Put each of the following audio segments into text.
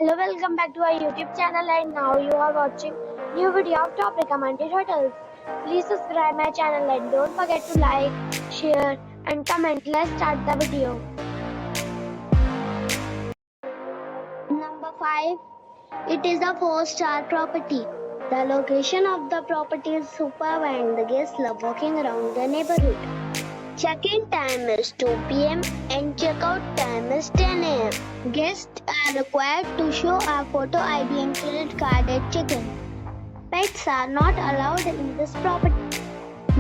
Hello, welcome back to our YouTube channel, and now you are watching new video of top recommended hotels. Please subscribe my channel and don't forget to like, share and comment. Let's start the video. Number 5. It is a 4-star property. The location of the property is superb and the guests love walking around the neighborhood. Check-in time is 2 p.m. and check-out time is 10 a.m. Guests are required to show a photo ID and credit card at check-in. Pets are not allowed in this property.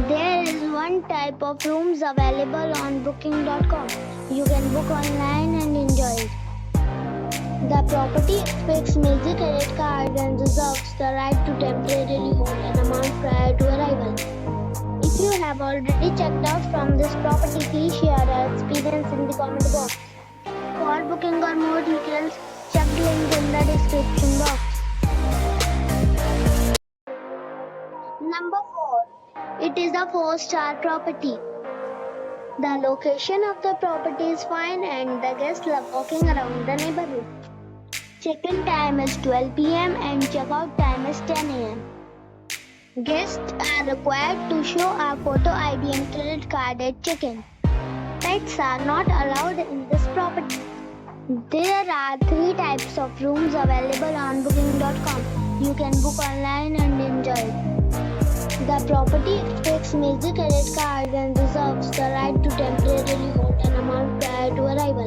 There is one type of rooms available on booking.com. You can book online and enjoy it. The property expects major credit card and reserves the right to temporarily hold an amount prior to arrival. If you have already checked out from this property, please share your experience in the comment box. For booking or more details, check the link in the description box. Number 4. It is a 4-star property. The location of the property is fine and the guests love walking around the neighborhood. Check-in time is 12 p.m. and check-out time is 10 a.m. Guests are required to show a photo ID and credit card at check-in. Pets are not allowed in this property. There are 3 types of rooms available on booking.com. You can book online and enjoy it. The property expects major credit card and reserves the right to temporarily hold an amount prior to arrival.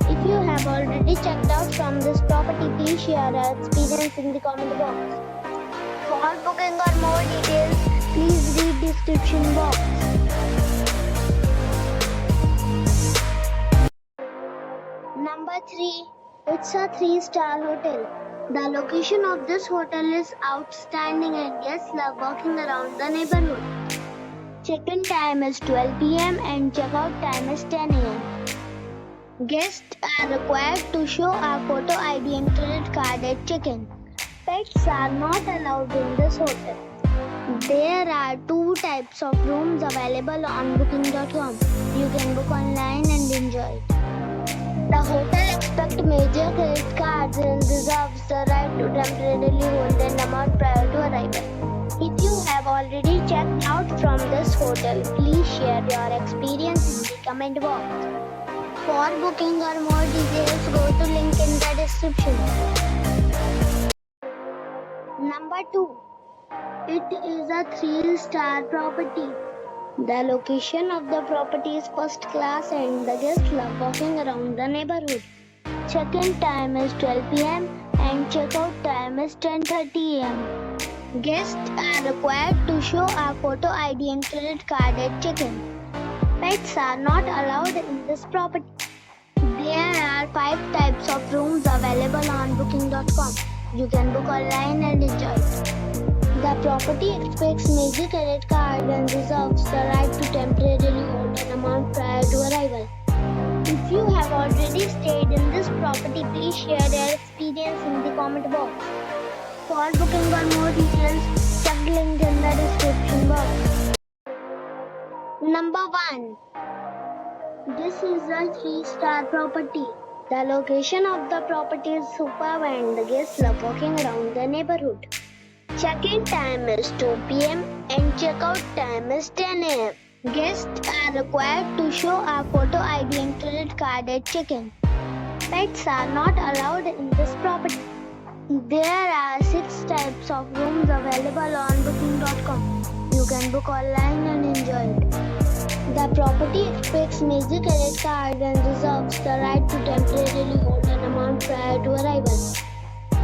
If you have already checked out from this property, please share your experience in the comment box. For booking or more details, please read description box. Number 3. It's a 3-star hotel. The location of this hotel is outstanding and guests love walking around the neighborhood. Check-in time is 12 p.m. and check-out time is 10 a.m. Guests are required to show a photo ID and credit card at check-in. Pets are not allowed in this hotel. There are 2 types of rooms available on booking.com. You can book online and enjoy it. The hotel expects major credit cards and reserves the right to temporarily hold an amount prior to arrival. If you have already checked out from this hotel, please share your experience in the comment box. For booking or more details, go to link in the description. Number 2. It is a 3-star property. The location of the property is first class and the guests love walking around the neighborhood. Check-in time is 12 p.m. and check-out time is 10:30 a.m. Guests are required to show a photo ID and credit card at check-in. Pets are not allowed in this property. There are 5 types of rooms available on booking.com. You can book online and enjoy it. The property expects major credit card and reserves the right to temporarily hold an amount prior to arrival. If you have already stayed in this property, please share your experience in the comment box. For booking or more details, check the link in the description box. Number 1. This is a 3-star property. The location of the property is superb and the guests love walking around the neighborhood. Check-in time is 2 p.m. and check-out time is 10 a.m. Guests are required to show a photo ID and credit card at check-in. Pets are not allowed in this property. There are 6 types of rooms available on booking.com. You can book online and enjoy it. The property expects major credit card and reserves the right to temporarily hold an amount prior to arrival.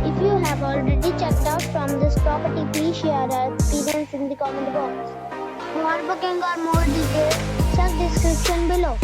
If you have already checked out from this property, please share your experience in the comment box. For booking or more details, check description below.